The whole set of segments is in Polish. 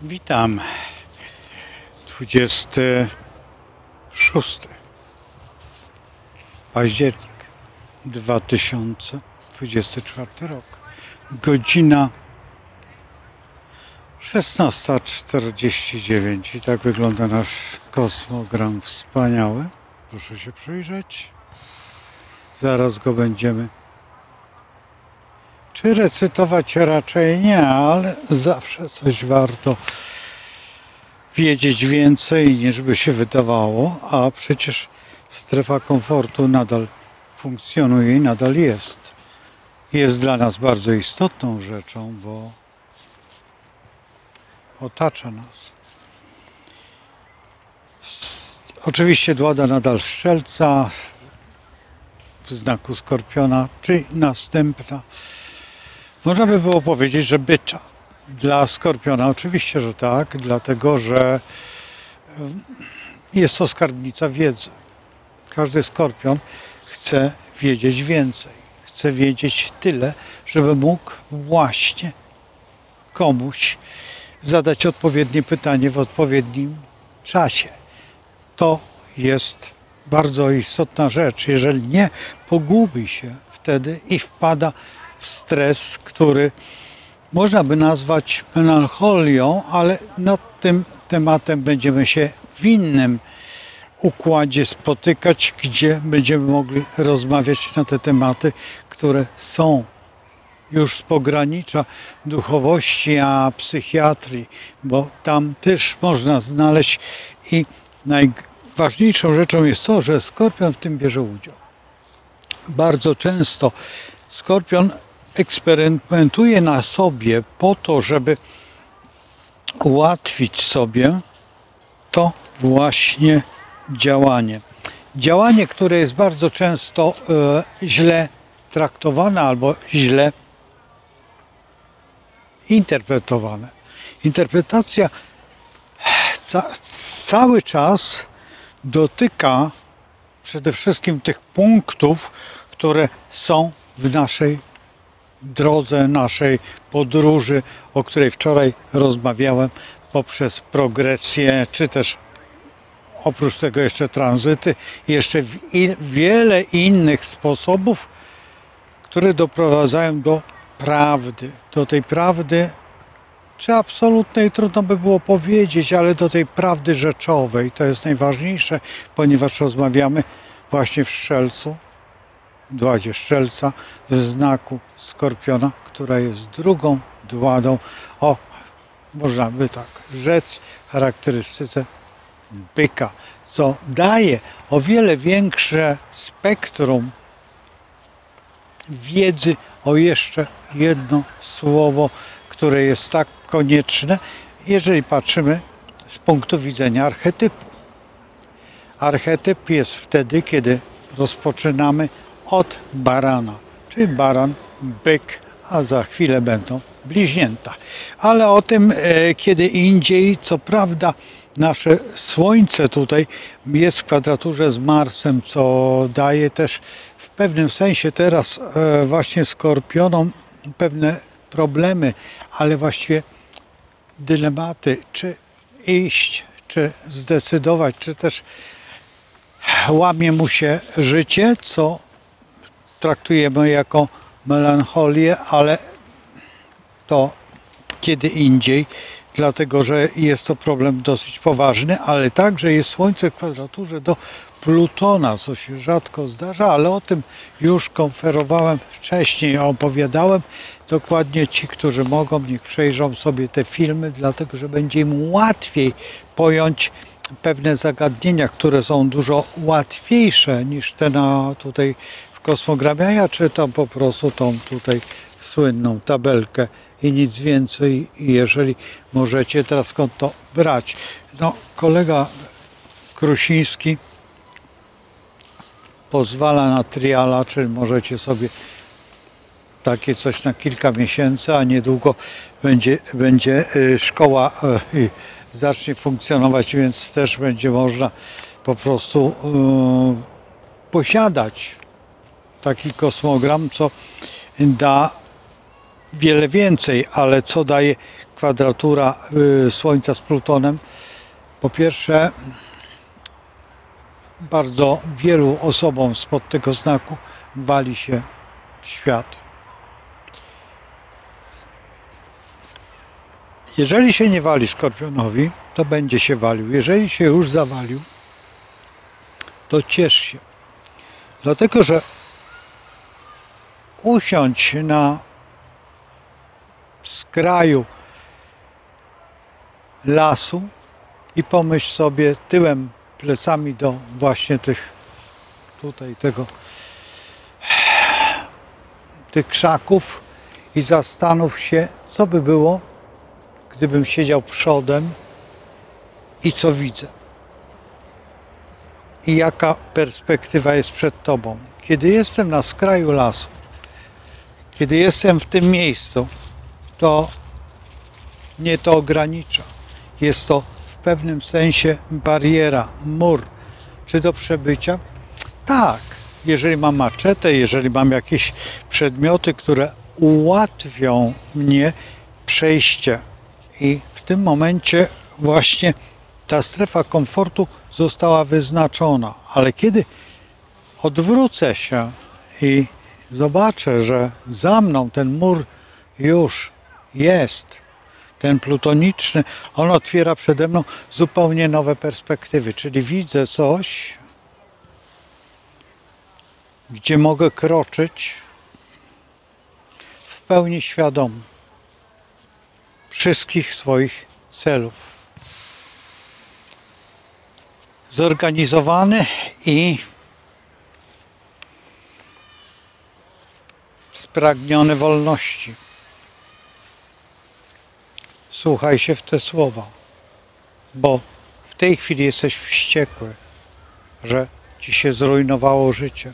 Witam. 26 październik 2024 rok. Godzina 16:49 i tak wygląda nasz kosmogram wspaniały. Proszę się przyjrzeć. Zaraz go będziemy recytować raczej nie, ale zawsze coś warto wiedzieć więcej niż by się wydawało, a przecież strefa komfortu nadal funkcjonuje i nadal jest. Jest dla nas bardzo istotną rzeczą, bo otacza nas. Oczywiście Dłada nadal Strzelca w znaku Skorpiona, czy następna. Można by było powiedzieć, że bycza. Dla Skorpiona oczywiście, że tak, dlatego że jest to skarbnica wiedzy. Każdy Skorpion chce wiedzieć więcej. Chce wiedzieć tyle, żeby mógł właśnie komuś zadać odpowiednie pytanie w odpowiednim czasie. To jest bardzo istotna rzecz. Jeżeli nie, pogubi się wtedy i wpada w stres, który można by nazwać melancholią, ale nad tym tematem będziemy się w innym układzie spotykać, gdzie będziemy mogli rozmawiać na te tematy, które są już z pogranicza duchowości, a psychiatrii, bo tam też można znaleźć i najważniejszą rzeczą jest to, że Skorpion w tym bierze udział. Bardzo często Skorpion eksperymentuje na sobie po to, żeby ułatwić sobie to właśnie działanie. Działanie, które jest bardzo często źle traktowane albo źle interpretowane. Interpretacja cały czas dotyka przede wszystkim tych punktów, które są w naszej drodze, naszej podróży, o której wczoraj rozmawiałem, poprzez progresję, czy też oprócz tego jeszcze tranzyty, jeszcze wiele innych sposobów, które doprowadzają do prawdy. Do tej prawdy, czy absolutnej, trudno by było powiedzieć, ale do tej prawdy rzeczowej. To jest najważniejsze, ponieważ rozmawiamy właśnie w Strzelcu, Dładzie Strzelca, w znaku Skorpiona, która jest drugą Dładą o, można by tak rzec, charakterystyce byka, co daje o wiele większe spektrum wiedzy o jeszcze jedno słowo, które jest tak konieczne, jeżeli patrzymy z punktu widzenia archetypu. Archetyp jest wtedy, kiedy rozpoczynamy od barana, czyli baran, byk, a za chwilę będą bliźnięta. Ale o tym kiedy indziej. Co prawda nasze Słońce tutaj jest w kwadraturze z Marsem, co daje też w pewnym sensie teraz właśnie Skorpionom pewne problemy, ale właściwie dylematy, czy iść, czy zdecydować, czy też łamie mu się życie, co traktujemy jako melancholię, ale to kiedy indziej, dlatego że jest to problem dosyć poważny, ale także jest Słońce w kwadraturze do Plutona, co się rzadko zdarza, ale o tym już konferowałem wcześniej, opowiadałem. Dokładnie ci, którzy mogą, niech przejrzą sobie te filmy, dlatego że będzie im łatwiej pojąć pewne zagadnienia, które są dużo łatwiejsze niż te tutaj w kosmogramie. Ja czytam po prostu tą tutaj słynną tabelkę i nic więcej. I jeżeli możecie teraz skąd to brać. No, kolega Krusiński pozwala na triala, czyli możecie sobie takie coś na kilka miesięcy, a niedługo będzie szkoła zacznie funkcjonować, więc też będzie można po prostu posiadać taki kosmogram, co da wiele więcej, ale co daje kwadratura Słońca z Plutonem? Po pierwsze, bardzo wielu osobom spod tego znaku wali się świat. Jeżeli się nie wali Skorpionowi, to będzie się walił. Jeżeli się już zawalił, to ciesz się. Dlatego, że usiądź na skraju lasu i pomyśl sobie tyłem, plecami do właśnie tych krzaków i zastanów się, co by było, gdybym siedział przodem i co widzę. I jaka perspektywa jest przed tobą. Kiedy jestem na skraju lasu, kiedy jestem w tym miejscu, to mnie to ogranicza. Jest to w pewnym sensie bariera, mur. Czy do przebycia? Tak. Jeżeli mam maczetę, jeżeli mam jakieś przedmioty, które ułatwią mnie przejście. I w tym momencie właśnie ta strefa komfortu została wyznaczona. Ale kiedy odwrócę się i zobaczę, że za mną ten mur już jest, ten plutoniczny, on otwiera przede mną zupełnie nowe perspektywy. Czyli widzę coś, gdzie mogę kroczyć w pełni świadomy wszystkich swoich celów. Zorganizowany i spragniony wolności. Słuchaj się w te słowa, bo w tej chwili jesteś wściekły, że ci się zrujnowało życie.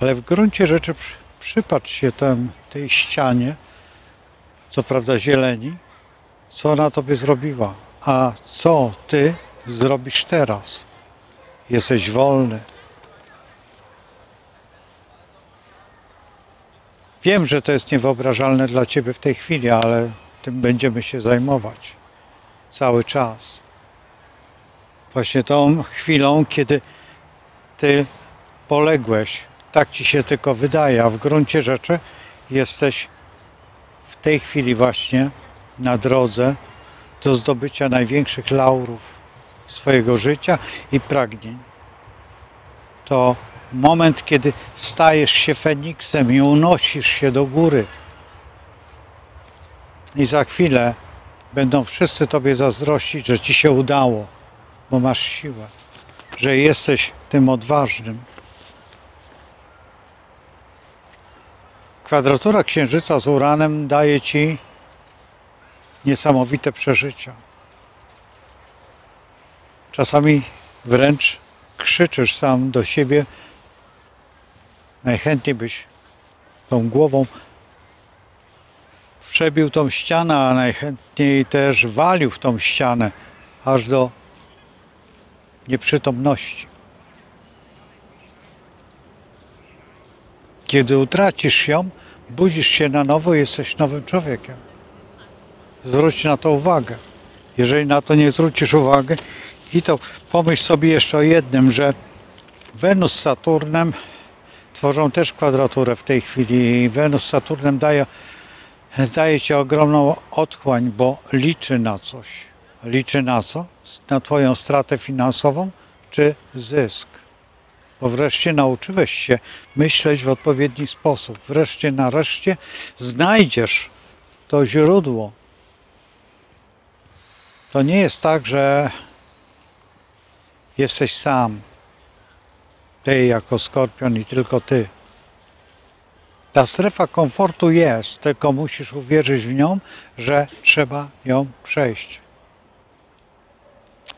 Ale w gruncie rzeczy przypatrz się tej ścianie, co prawda zieleni, co ona tobie zrobiła, a co ty zrobisz teraz. Jesteś wolny. Wiem, że to jest niewyobrażalne dla ciebie w tej chwili, ale tym będziemy się zajmować cały czas. Właśnie tą chwilą, kiedy ty poległeś, tak ci się tylko wydaje, a w gruncie rzeczy jesteś w tej chwili właśnie na drodze do zdobycia największych laurów swojego życia i pragnień. To moment, kiedy stajesz się Feniksem i unosisz się do góry. I za chwilę będą wszyscy tobie zazdrościć, że ci się udało, bo masz siłę, że jesteś tym odważnym. Kwadratura Księżyca z Uranem daje ci niesamowite przeżycia. Czasami wręcz krzyczysz sam do siebie. Najchętniej byś tą głową przebił tą ścianę, a najchętniej też walił w tą ścianę, aż do nieprzytomności. Kiedy utracisz ją, budzisz się na nowo i jesteś nowym człowiekiem. Zwróć na to uwagę. Jeżeli na to nie zwrócisz uwagi, to pomyśl sobie jeszcze o jednym, że Wenus z Saturnem tworzą też kwadraturę w tej chwili i Wenus z Saturnem daje ci ogromną otchłań, bo liczy na coś. Liczy na co? Na twoją stratę finansową czy zysk. Bo wreszcie nauczyłeś się myśleć w odpowiedni sposób. Wreszcie, nareszcie znajdziesz to źródło. To nie jest tak, że jesteś sam. Ty jako Skorpion i tylko ty. Ta strefa komfortu jest, tylko musisz uwierzyć w nią, że trzeba ją przejść.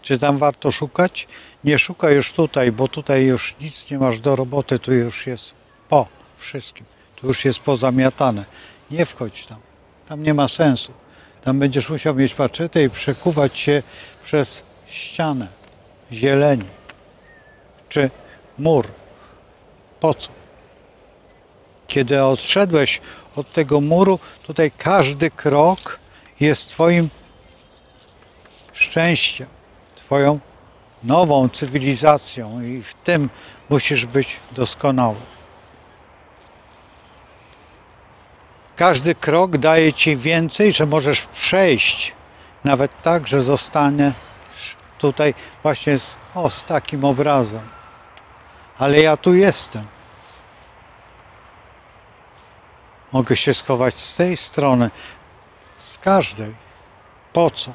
Czy tam warto szukać? Nie szukaj już tutaj, bo tutaj już nic nie masz do roboty, tu już jest po wszystkim. Tu już jest pozamiatane. Nie wchodź tam. Tam nie ma sensu. Tam będziesz musiał mieć maczetę i przekuwać się przez ścianę zieleni czy mur. Po co? Kiedy odszedłeś od tego muru. Tutaj każdy krok jest twoim szczęściem, twoją nową cywilizacją i w tym musisz być doskonały. Każdy krok daje ci więcej, że możesz przejść nawet tak, że zostaniesz tutaj właśnie z takim obrazem. Ale ja tu jestem. Mogę się schować z tej strony, z każdej. Po co?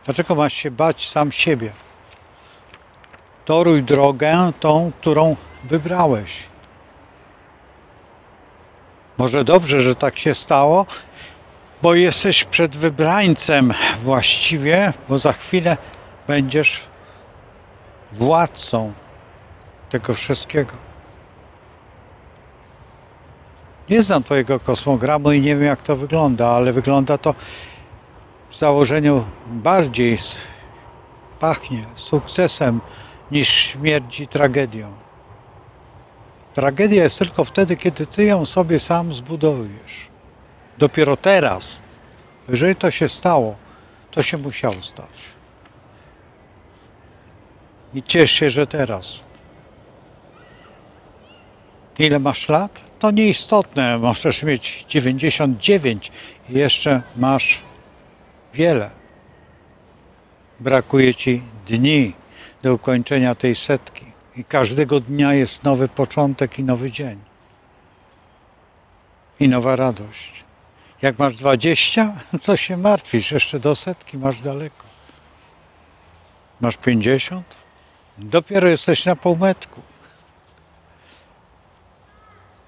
Dlaczego masz się bać sam siebie? Toruj drogę tą, którą wybrałeś. Może dobrze, że tak się stało, bo jesteś przed wybrańcem właściwie, bo za chwilę będziesz władcą tego wszystkiego. Nie znam twojego kosmogramu i nie wiem, jak to wygląda, ale wygląda to w założeniu bardziej pachnie sukcesem niż śmierci tragedią. Tragedia jest tylko wtedy, kiedy ty ją sobie sam zbudujesz. Dopiero teraz, jeżeli to się stało, to się musiało stać. I ciesz się, że teraz. Ile masz lat? To nieistotne. Możesz mieć 99 i jeszcze masz wiele. Brakuje ci dni do ukończenia tej setki. I każdego dnia jest nowy początek i nowy dzień. I nowa radość. Jak masz 20, co się martwisz? Jeszcze do setki masz daleko. Masz 50? Dopiero jesteś na półmetku.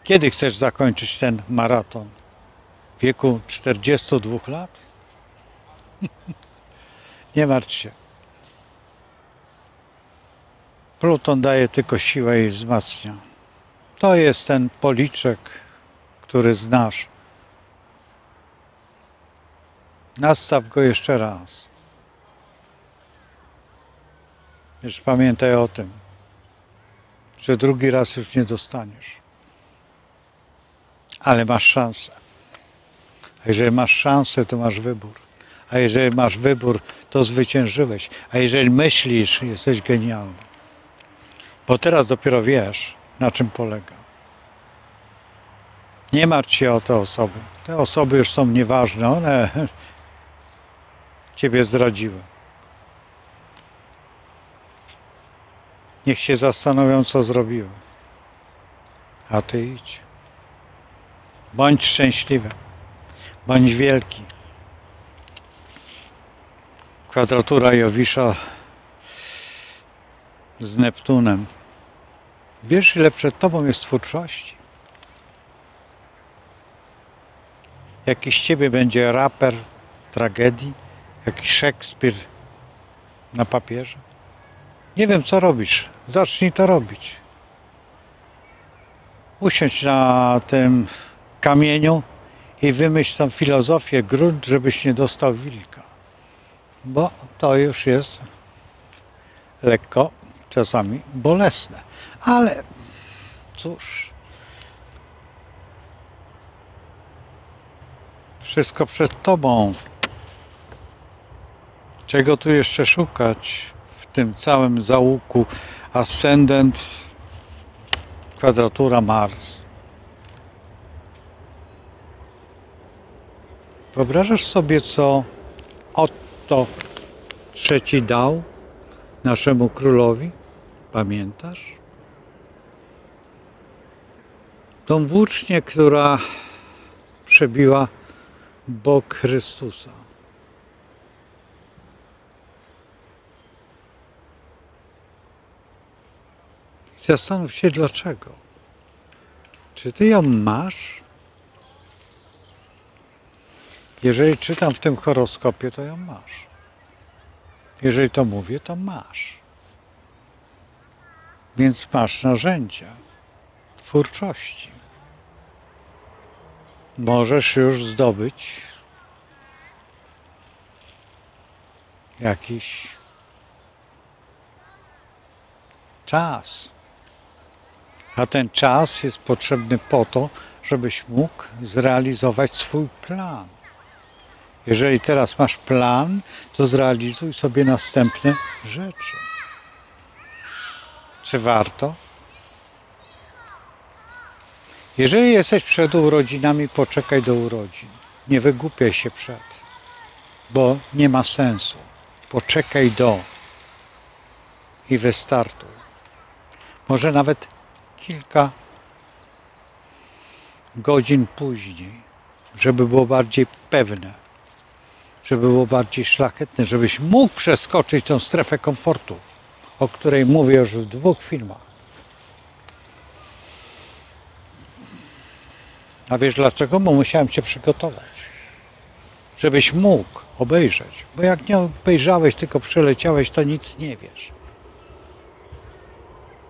Kiedy chcesz zakończyć ten maraton? W wieku 42 lat? Nie martw się. Pluton daje tylko siłę i wzmacnia. To jest ten policzek, który znasz. Nastaw go jeszcze raz. Już pamiętaj o tym, że drugi raz już nie dostaniesz. Ale masz szansę. A jeżeli masz szansę, to masz wybór. A jeżeli masz wybór, to zwyciężyłeś. A jeżeli myślisz, jesteś genialny. Bo teraz dopiero wiesz, na czym polega. Nie martw się o te osoby. Te osoby już są nieważne. One ciebie zdradziły. Niech się zastanowią, co zrobiły. A ty idź. Bądź szczęśliwy. Bądź wielki. Kwadratura Jowisza z Neptunem. Wiesz, ile przed tobą jest twórczości? Jakiś z ciebie będzie raper tragedii? Jakiś Szekspir na papierze? Nie wiem, co robisz. Zacznij to robić. Usiądź na tym kamieniu i wymyśl tą filozofię, grunt, żebyś nie dostał wilka. Bo to już jest lekko, czasami bolesne. Ale cóż, wszystko przed tobą. Czego tu jeszcze szukać w tym całym załuku? Ascendent, kwadratura Mars. Wyobrażasz sobie, co Otto III dał naszemu królowi? Pamiętasz? Tą włócznię, która przebiła bok Chrystusa. Zastanów się dlaczego. Czy ty ją masz? Jeżeli czytam w tym horoskopie, to ją masz. Jeżeli to mówię, to masz. Więc masz narzędzia twórczości. Możesz już zdobyć jakiś czas, A ten czas jest potrzebny po to, żebyś mógł zrealizować swój plan. Jeżeli teraz masz plan, to zrealizuj sobie następne rzeczy. Czy warto? Jeżeli jesteś przed urodzinami, poczekaj do urodzin. Nie wygłupiaj się przed, bo nie ma sensu. Poczekaj i wystartuj. Może nawet kilka godzin później, żeby było bardziej pewne, żeby było bardziej szlachetne, żebyś mógł przeskoczyć tą strefę komfortu, o której mówię już w 2 filmach. A wiesz dlaczego? Bo musiałem cię przygotować, żebyś mógł obejrzeć. Bo jak nie obejrzałeś, tylko przeleciałeś, to nic nie wiesz.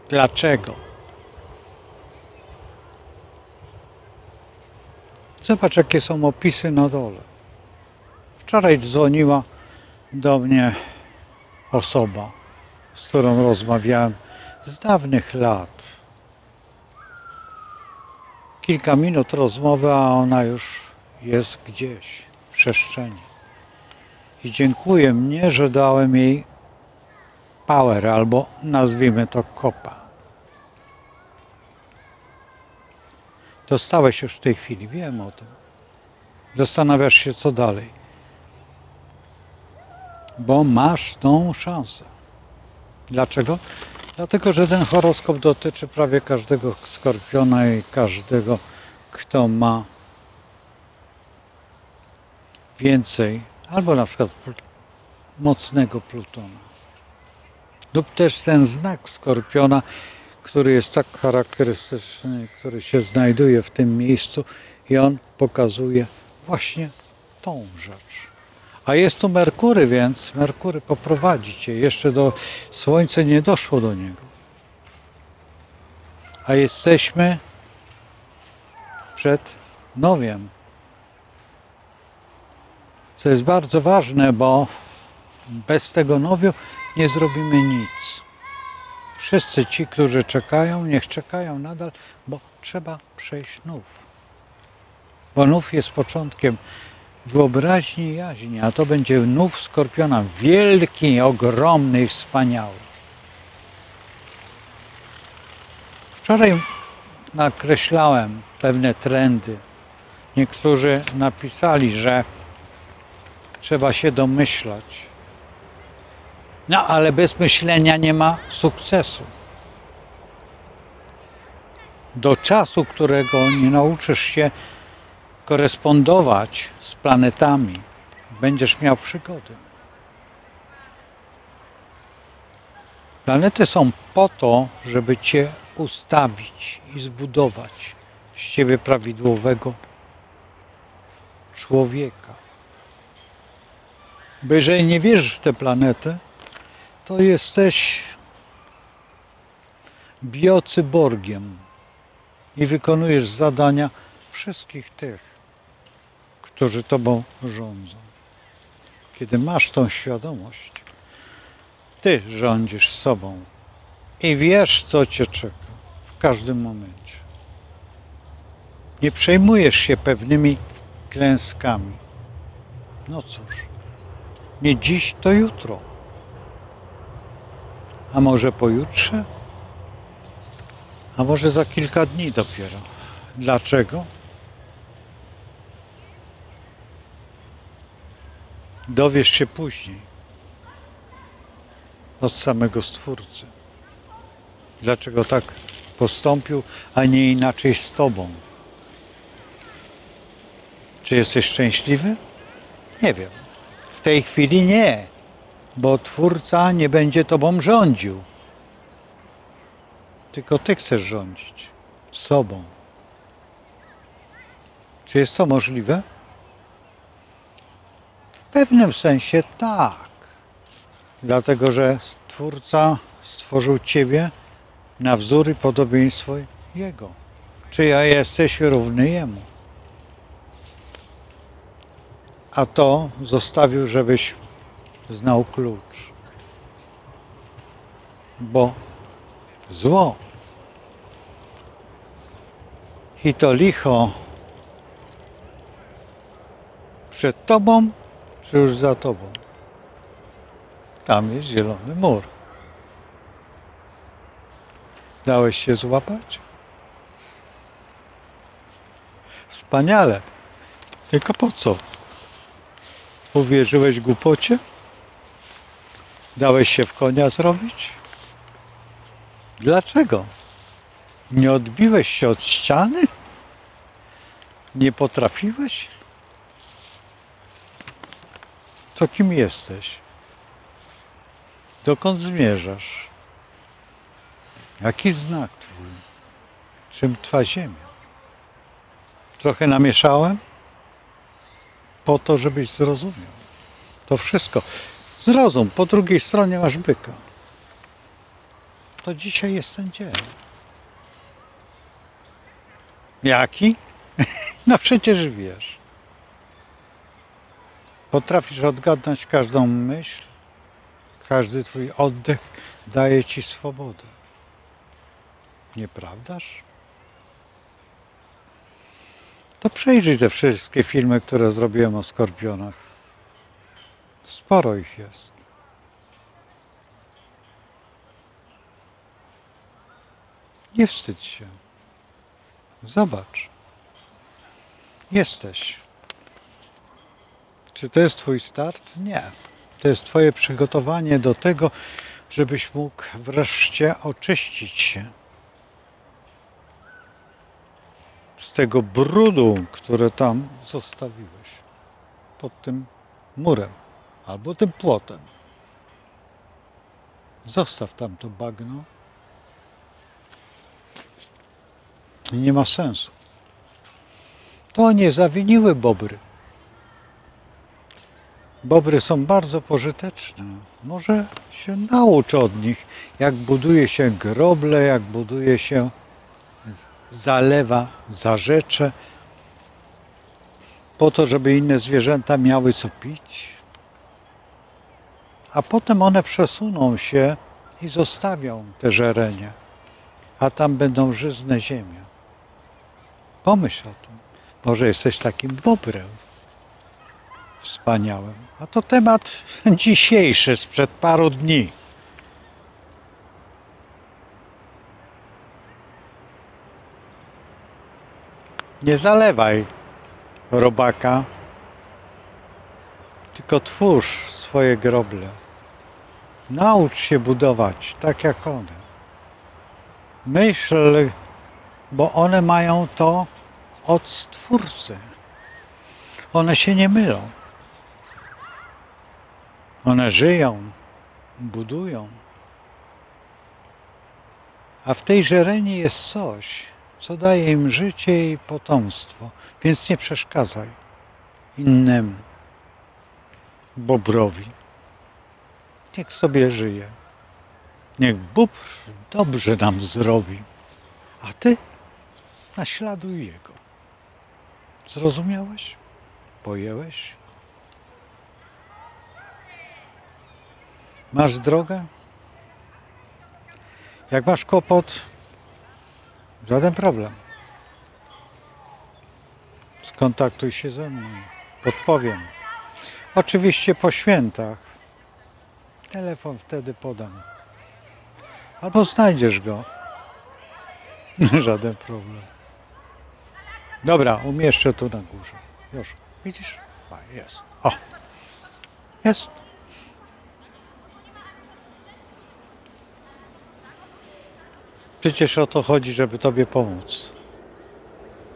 Dlaczego? Zobacz, jakie są opisy na dole. Wczoraj dzwoniła do mnie osoba, z którą rozmawiałem z dawnych lat. Kilka minut rozmowy, a ona już jest gdzieś w przestrzeni. I dziękuję mnie, że dałem jej power, albo nazwijmy to kopa. Dostałeś już w tej chwili, wiem o tym. Zastanawiasz się, co dalej. Bo masz tą szansę. Dlaczego? Dlatego, że ten horoskop dotyczy prawie każdego skorpiona i każdego, kto ma więcej, albo na przykład mocnego Plutona. Lub też ten znak skorpiona, który jest tak charakterystyczny, który się znajduje w tym miejscu i on pokazuje właśnie tą rzecz. A jest tu Merkury, więc Merkury poprowadzi cię. Jeszcze Słońce nie doszło do niego. A jesteśmy przed nowiem. Co jest bardzo ważne, bo bez tego nowiu nie zrobimy nic. Wszyscy ci, którzy czekają, niech czekają nadal, bo trzeba przejść nów. Bo nów jest początkiem wyobraźni i jaźni, a to będzie nów Skorpiona, wielki, ogromny i wspaniały. Wczoraj nakreślałem pewne trendy. Niektórzy napisali, że trzeba się domyślać. No, ale bez myślenia nie ma sukcesu. Do czasu, którego nie nauczysz się korespondować z planetami, będziesz miał przygody. Planety są po to, żeby cię ustawić i zbudować z ciebie prawidłowego człowieka. Bo jeżeli nie wierzysz w tę planetę, to jesteś biocyborgiem i wykonujesz zadania wszystkich tych, którzy tobą rządzą. Kiedy masz tą świadomość, ty rządzisz sobą i wiesz, co cię czeka w każdym momencie. Nie przejmujesz się pewnymi klęskami. No cóż, nie dziś, to jutro. A może pojutrze? A może za kilka dni dopiero. Dlaczego? Dowiesz się później od samego Stwórcy. Dlaczego tak postąpił, a nie inaczej z tobą? Czy jesteś szczęśliwy? Nie wiem. W tej chwili nie, bo Twórca nie będzie tobą rządził. Tylko ty chcesz rządzić sobą. Czy jest to możliwe? W pewnym sensie tak. Dlatego, że Stwórca stworzył ciebie na wzór i podobieństwo Jego. Czy ja jesteś równy Jemu? A to zostawił, żebyś znał klucz. Bo zło I to licho przed tobą, czy już za tobą? Tam jest zielony mur. Dałeś się złapać? Wspaniale. Tylko po co? Uwierzyłeś głupocie? Dałeś się w konia zrobić? Dlaczego? Nie odbiłeś się od ściany? Nie potrafiłeś? To kim jesteś? Dokąd zmierzasz? Jaki znak twój? Czym twa ziemia? Trochę namieszałem? Po to, żebyś zrozumiał. To wszystko. Zrozum, po drugiej stronie masz byka. To dzisiaj jest ten dzień. Jaki? No przecież wiesz. Potrafisz odgadnąć każdą myśl, każdy twój oddech daje ci swobodę. Nieprawdaż? To przejrzyj te wszystkie filmy, które zrobiłem o skorpionach. Sporo ich jest. Nie wstydź się. Zobacz. Jesteś. Czy to jest twój start? Nie. To jest twoje przygotowanie do tego, żebyś mógł wreszcie oczyścić się z tego brudu, który tam zostawiłeś pod tym murem albo tym płotem. Zostaw tam to bagno. I nie ma sensu. To nie zawiniły bobry. Bobry są bardzo pożyteczne. Może się naucz od nich, jak buduje się groble, jak buduje się zalewa, zarzecze, po to, żeby inne zwierzęta miały co pić. A potem one przesuną się i zostawią te żerenie, a tam będą żyzne ziemie. Pomyśl o tym. Może jesteś takim bobrem wspaniałym. A to temat dzisiejszy, sprzed paru dni. Nie zalewaj robaka, tylko twórz swoje groble. Naucz się budować tak jak one. Myśl, bo one mają to od Stwórcy. One się nie mylą. One żyją, budują. A w tej żereni jest coś, co daje im życie i potomstwo. Więc nie przeszkadzaj innemu bobrowi. Niech sobie żyje. Niech Bóg dobrze nam zrobi. A ty naśladuj Jego. Zrozumiałeś? Pojęłeś? Masz drogę? Jak masz kłopot? Żaden problem. Skontaktuj się ze mną. Podpowiem. Oczywiście po świętach. Telefon wtedy podam. Albo znajdziesz go. Żaden problem. Dobra, umieszczę tu na górze. Już. Widzisz? A, jest. O! Jest. Przecież o to chodzi, żeby Tobie pomóc.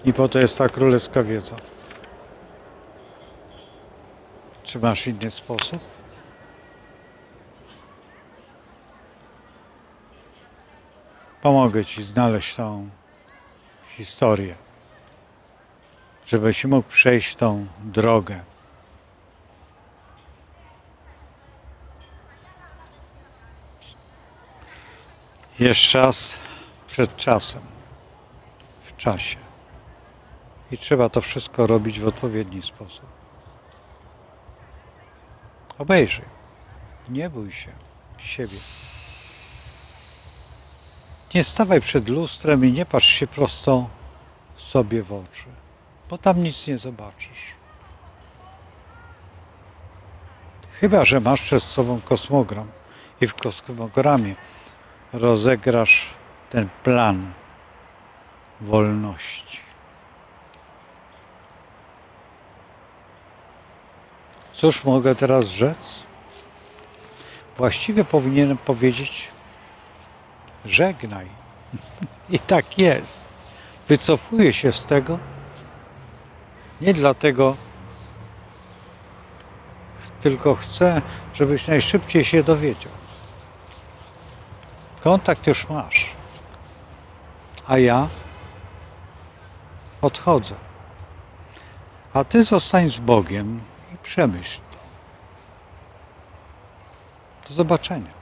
I po to jest ta królewska wiedza. Czy masz inny sposób? Pomogę Ci znaleźć tą historię, żebyś mógł przejść tą drogę. Jest czas przed czasem, w czasie. I trzeba to wszystko robić w odpowiedni sposób. Obejrzyj. Nie bój się siebie. Nie stawaj przed lustrem i nie patrz się prosto sobie w oczy, bo tam nic nie zobaczysz. Chyba że masz przed sobą kosmogram i w kosmogramie rozegrasz ten plan wolności. Cóż mogę teraz rzec? Właściwie powinienem powiedzieć: żegnaj. I tak jest. Wycofuję się z tego nie dlatego, tylko chcę, żebyś najszybciej się dowiedział. Kontakt już masz, a ja odchodzę. A ty zostań z Bogiem i przemyśl to. Do zobaczenia.